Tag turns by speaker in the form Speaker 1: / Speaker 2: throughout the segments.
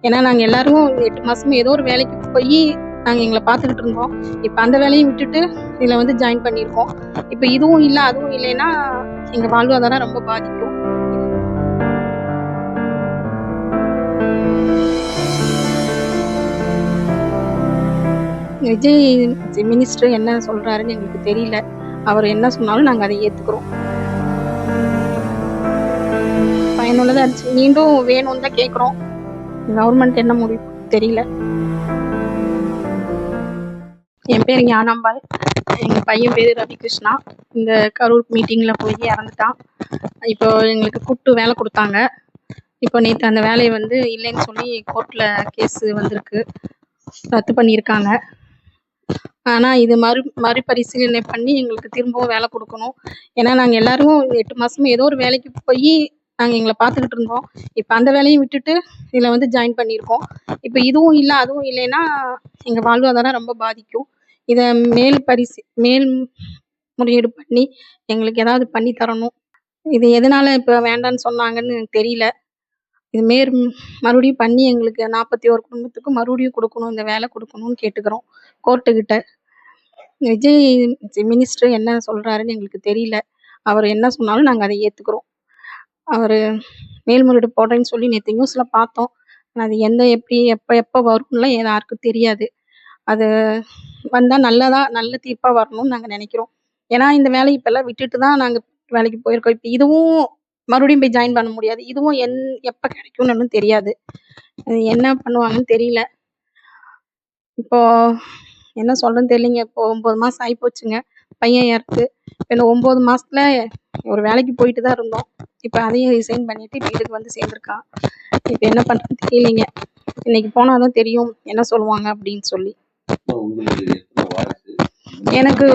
Speaker 1: ஏன்னா நாங்கள் எல்லாரும் 8 மாசமா ஏதோ ஒரு வேலைக்கு போய் நாங்கள் எங்களை பார்த்துக்கிட்டு இருந்தோம். இப்போ அந்த வேலையும் விட்டுட்டு இதில் வந்து ஜாயின் பண்ணியிருக்கோம். இப்போ இதுவும் இல்லை அதுவும் இல்லைன்னா எங்கள் வாழ்வாதாரம் ரொம்ப பாதிக்கும். விஜய் மினிஸ்டர் என்ன சொல்றாருன்னு எங்களுக்கு தெரியல. அவர் என்ன சொன்னாலும் நாங்கள் அதை ஏற்றுக்கிறோம். பயனுள்ளதாக இருந்துச்சு. மீண்டும் வேணும்னு தான் கேட்குறோம். கவர்மெண்ட் என்ன முடிவு தெரியல. என் பேர் ஞானாம்பாள். எங்கள் பையன் பேர் ரவிகிருஷ்ணா. இந்த கரூர் மீட்டிங்கில் போய் இறந்துட்டான். இப்போ எங்களுக்கு கூப்பிட்டு வேலை கொடுத்தாங்க. இப்போ நேற்று அந்த வேலையை வந்து இல்லைன்னு சொல்லி கோர்ட்டில் கேஸ் வந்திருக்கு, ரத்து பண்ணியிருக்காங்க. ஆனால் இது மறுபரிசீலனை பண்ணி எங்களுக்கு திரும்பவும் வேலை கொடுக்கணும். ஏன்னா நாங்கள் எல்லாரும் 8 மாசமா ஏதோ ஒரு வேலைக்கு போய் நாங்கள் எங்களை பார்த்துக்கிட்டு இருந்தோம். இப்போ அந்த வேலையும் விட்டுட்டு இதில் வந்து ஜாயின் பண்ணியிருக்கோம். இப்போ இதுவும் இல்லை அதுவும் இல்லைன்னா எங்கள் வாழ்வாதாரம் ரொம்ப பாதிக்கும். இதை மேல் முறையீடு பண்ணி எங்களுக்கு ஏதாவது பண்ணி தரணும். இது எதனால இப்போ வேண்டான்னு சொன்னாங்கன்னு எனக்கு தெரியல. இது மறுபடியும் பண்ணி எங்களுக்கு 41 குடும்பத்துக்கும் மறுபடியும் கொடுக்கணும், இந்த வேலை கொடுக்கணும்னு கேட்டுக்கிறோம் கோர்ட்டுக்கிட்ட. விஜய் மினிஸ்டர் என்ன சொல்றாருன்னு எங்களுக்கு தெரியல. அவர் என்ன சொன்னாலும் நாங்கள் அதை ஏற்றுக்கிறோம். அவர் மேல்முறையீடு போடுறேன்னு சொல்லி நேற்று நியூஸில் பார்த்தோம். ஆனால் அது எப்படி எப்போ வரும்லாம் யாருக்கும் தெரியாது. அது வந்தால் நல்ல தீர்ப்பாக வரணும்னு நாங்கள் நினைக்கிறோம். ஏன்னா இந்த வேலையை இப்போல்லாம் விட்டுட்டு தான் நாங்கள் வேலைக்கு போயிருக்கோம். இப்போ இதுவும் மறுபடியும் போய் ஜாயின் பண்ண முடியாது. இதுவும் எப்போ கிடைக்கும்னு ஒன்றும் தெரியாது. அது என்ன பண்ணுவாங்கன்னு தெரியல. இப்போ என்ன சொல்கிறேன்னு தெரியலைங்க. இப்போ 9 மாதம் ஆகிப்போச்சுங்க பையன் இறந்து. இப்போ இந்த 9 மாதத்துல ஒரு வேலைக்கு போயிட்டு தான் இருந்தோம். இப்போ அதையும் ரிசைன் பண்ணிட்டு இப்போ இதுக்கு வந்து சேர்ந்துருக்கான். இப்போ என்ன பண்ணுறதுன்னு தெரியலைங்க. இன்னைக்கு போனால் தான் தெரியும் என்ன சொல்லுவாங்க அப்படின்னு சொல்லி. எனக்கு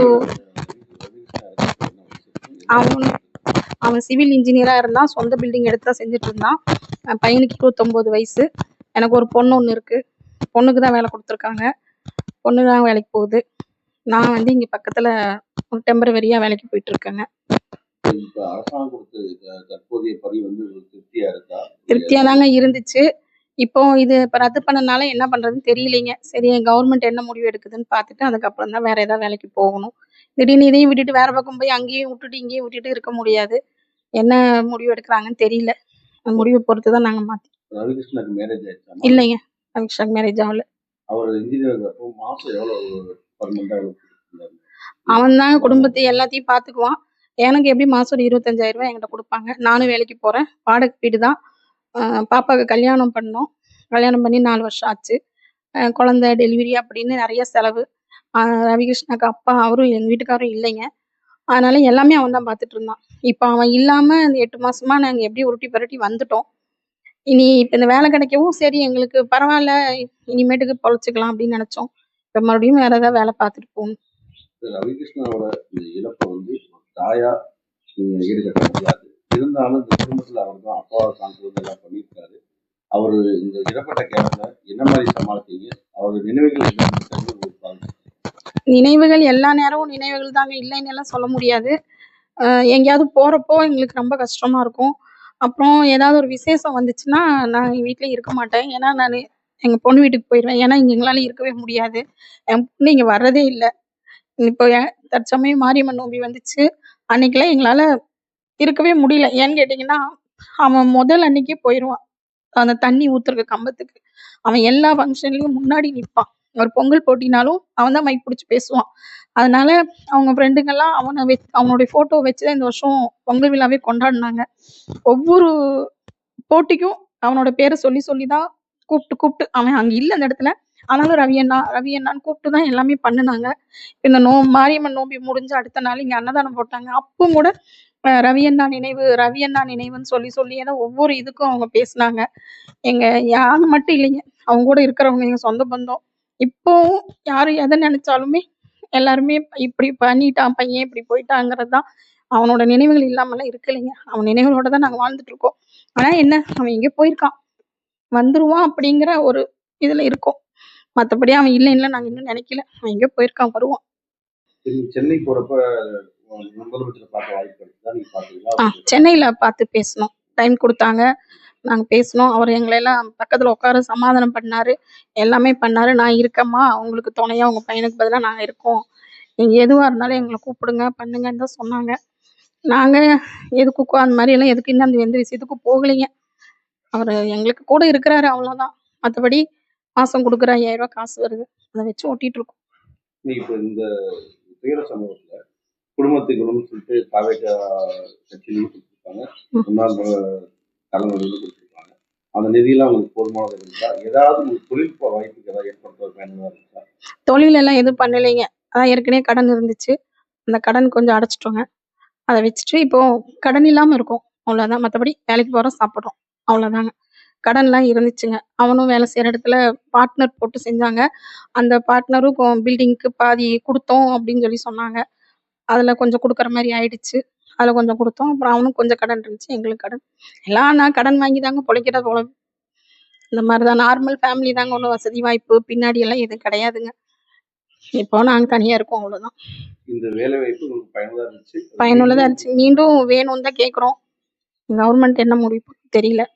Speaker 1: அவன் சிவில் இன்ஜினியராக இருந்தான். சொந்த பில்டிங் எடுத்து தான் செஞ்சுட்டு இருந்தான். பையனுக்கு 29 வயசு. எனக்கு ஒரு பொண்ணு ஒன்று இருக்குது. பொண்ணுக்கு தான் வேலை கொடுத்துருக்காங்க. பொண்ணு தான் வேலைக்கு போகுது. நான் வந்து இங்கே பக்கத்தில் டெம்பரவரியாக வேலைக்கு போயிட்டுருக்கேங்க. திருப்தியாக தாங்க இருந்துச்சு. இப்போ இது இப்போ ரத்து பண்ணனால என்ன பண்ணுறதுன்னு தெரியலைங்க. சரி கவர்மெண்ட் என்ன முடிவு எடுக்குதுன்னு பார்த்துட்டு அதுக்கப்புறம் தான் வேறு ஏதாவது வேலைக்கு போகணும். திடீர்னு இதையும் விட்டுட்டு வேறு பக்கம் போய் அங்கேயும் விட்டுட்டு இங்கேயும் விட்டுட்டு இருக்க முடியாது. என்ன முடிவு எடுக்கிறாங்கன்னு தெரியல. அந்த முடிவை பொறுத்து தான் நாங்கள் மாற்றி.
Speaker 2: ரவிகிருஷ்ணனுக்கு மேரேஜ் ஆயிடுச்சா?
Speaker 1: இல்லைங்க, ரவிகிருஷ்ணனுக்கு மேரேஜ் ஆகல.
Speaker 2: அவர் இன்ஜினியர் மாதம் எவ்வளோ?
Speaker 1: அவன் தாங்க குடும்பத்தை எல்லாத்தையும் பார்த்துக்குவான். எனக்கு எப்படி மாதம் ஒரு 25,000 ரூபாய் என்கிட்ட கொடுப்பாங்க. நானும் வேலைக்கு போகிறேன். வாடகை வீடு தான். பாப்பாவுக்கு கல்யாணம் பண்ணோம். கல்யாணம் பண்ணி 4 வருஷம் ஆச்சு. குழந்தை டெலிவரி அப்படின்னு நிறைய செலவு. ரவிகிருஷ்ணாக்கு அப்பா அவரும் எங்கள் வீட்டுக்காரரும் இல்லைங்க. அதனால எல்லாமே அவன் தான் பார்த்துட்டு இருந்தான். இப்போ அவன் இல்லாமல் இந்த 8 மாசமா நாங்கள் எப்படி உருட்டி பரட்டி வந்துட்டோம். இனி இப்போ இந்த வேலை கிடைக்கவும் சரி எங்களுக்கு பரவாயில்ல, இனிமேட்டுக்கு பொழைச்சிக்கலாம் அப்படின்னு நினச்சோம். இப்போ மறுபடியும் வேற ஏதாவது வேலை பார்த்துட்டு போகணும்.
Speaker 2: ரவிகிருஷ்ணனோட இந்த இழப்பை வந்து தாயா ஈடுகட்ட முடியாது. இருந்தாலும் இந்த குடும்பத்தில் அவர் தான் அப்பாவை சான்றது எல்லாம் பண்ணியிருக்காரு. அவர் இந்த இழப்பட்ட கேப்ல என்ன மாதிரி சமாளித்தீங்க? அவருடைய நினைவுகள்
Speaker 1: நினைவுகள் எல்லா நேரமும் நினைவுகள் தாங்க, இல்லைன்னு எல்லாம் சொல்ல முடியாது. எங்கேயாவது போகிறப்போ எங்களுக்கு ரொம்ப கஷ்டமாக இருக்கும். அப்புறம் ஏதாவது ஒரு விசேஷம் வந்துச்சுன்னா நான் எங்கள் வீட்டில் இருக்க மாட்டேன். ஏன்னா நான் எங்கள் பொண்ணு வீட்டுக்கு போயிடுவேன். ஏன்னா இங்கே எங்களால் இருக்கவே முடியாது. என் பொண்ணு இங்கே வர்றதே இல்லை. இப்போ தற்சமயம் மாரியம்மன் நோம்பி வந்துச்சு. அன்னைக்கெல்லாம் எங்களால் இருக்கவே முடியல. ஏன்னு கேட்டிங்கன்னா அவன் முதல் அன்னைக்கே போயிடுவான். அந்த தண்ணி ஊற்றுறக்கு கம்பத்துக்கு அவன் எல்லா ஃபங்க்ஷன்லேயும் முன்னாடி நிற்பான். ஒரு பொங்கல் போட்டினாலும் அவன் தான் மைக் பிடிச்சி பேசுவான். அதனால அவங்க ஃப்ரெண்டுங்கெல்லாம் அவனுடைய ஃபோட்டோ வச்சு தான் இந்த வருஷம் பொங்கல் விழாவே கொண்டாடினாங்க. ஒவ்வொரு போட்டிக்கும் அவனோட பேரை சொல்லி சொல்லி தான் கூப்பிட்டு அவன் அங்கே இல்லை அந்த இடத்துல. ஆனாலும் ரவி அண்ணான்னு கூப்பிட்டு தான் எல்லாமே பண்ணினாங்க. இந்த மாரியம்மன் நோம்பி முடிஞ்ச அடுத்த நாள் இங்கே அன்னதானம் போட்டாங்க. அப்பவும் கூட ரவி அண்ணா நினைவுன்னு சொல்லி ஏதோ ஒவ்வொரு இதுக்கும் அவங்க பேசினாங்க. யாரு மட்டும் இல்லைங்க, அவங்க கூட இருக்கிறவங்க எங்க சொந்த பந்தம். இப்போவும் யாரு எதை நினைச்சாலுமே எல்லாருமே இப்படி பண்ணிட்டான் பையன், இப்படி போயிட்டாங்கிறது தான். அவனோட நினைவுகள் இல்லாமலாம் இருக்கு இல்லைங்க. அவன் நினைவுகளோட தான் நாங்கள் வாழ்ந்துட்டு இருக்கோம். ஆனா என்ன, அவன் எங்கே போயிருக்கான், வந்துருவான் அப்படிங்கிற ஒரு இதுல இருக்கோம். மற்றபடி அவன் இல்லைன்னு நாங்கள் இன்னும் நினைக்கல. அவன் எங்கே போயிருக்கான், வருவான்.
Speaker 2: சென்னை போறப்ப
Speaker 1: சென்னையில பார்த்து பேசணும். டைம் கொடுத்தாங்க. நாங்க பேசினோம். அவர் எங்களெல்லாம் பக்கத்துல உட்கார சமாதானம் பண்ணாரு. எல்லாமே பண்ணாரு. "நான் இருக்கேம்மா. உங்களுக்கு துணையா உங்க பையனுக்கு பதிலா நாங்க இருக்கோம். நீங்க எதுவா இருந்தாலும் எங்கள கூப்பிடுங்க, பண்ணுங்கன்னு" தான் சொன்னாங்க. நாங்க எதுக்குக்கோ அந்த மாரியெல்லாம் எதுக்கு இன்னும் அந்த எந்த விஷயத்துக்கும் போகலைங்க. அவரு எங்களுக்கு கூட இருக்கிறாரு அவ்வளோதான். மத்தபடி மாசம் குடுக்குற ரூ. 5000 காசு வருது. அத வச்சு ஓட்டிட்டு இருக்கோம்.
Speaker 2: நீங்க இப்ப இந்த துயர சம்பவத்துல குடும்பத்துக்குன்னு சொல்லிட்டு தாவேக்கா கட்சியிலும் கொடுத்துருக்காங்க.
Speaker 1: ம்.
Speaker 2: முன்னாள் தலைவர்களும் கொடுத்துருக்காங்க. அந்த நிதியெல்லாம் உங்களுக்கு போதுமானது இருந்துச்சா? ஏதாவது உங்களுக்கு தொழில்நுட்ப வாய்ப்புக்கு ஏதாவது ஏற்படுத்த பயனுள்ளதா இருந்துச்சா?
Speaker 1: தொழில் எல்லாம் எதுவும் பண்ணலைங்க. அதான் ஏற்கனவே கடன் இருந்துச்சு. அந்த கடன் கொஞ்சம் அடைச்சுட்டோங்க. அத வச்சுட்டு இப்போ கடன் இல்லாம இருக்கோம். அவ்வளோதான். மத்தபடி வேலைக்கு போறோம், சாப்பிடுறோம். அவ்வளோதாங்க. கடன்லாம் இருந்துச்சுங்க. அவனும் வேலை செய்ற இடத்துல பார்ட்னர் போட்டு செஞ்சாங்க. அந்த பார்ட்னரும் பில்டிங்க்கு பாதி குடுத்தோம் அப்படின்னு சொல்லி சொன்னாங்க. அதுல கொஞ்சம் குடுக்குற மாரி ஆயிடுச்சு. அதுல கொஞ்சம் குடுத்தோம். அப்புறம் அவனுக்கு கொஞ்சம் கடன் இருந்துச்சு. எங்களுக்கு கடன். எல்லாம் நான் கடன் வாங்கி தாங்க பொழைக்கிற போல. இந்த மாரி தான் நார்மல் ஃபேமிலி தாங்க. ஒண்ணும் வசதி வாய்ப்பு பின்னாடி எல்லாம் எதுவும் கிடையாதுங்க. இப்போ நாங்க தனியா இருக்கோம் அவ்வளோதான்.
Speaker 2: இந்த வேலை வாய்ப்பு உங்களுக்கு பயனுள்ளதா இருந்துச்சு.
Speaker 1: பயனுள்ளதா இருந்துச்சு. மீண்டும் வேணும்னு தான் கேட்குறோம். கவர்மெண்ட் என்ன முடிவு பண்ணும் தெரியல.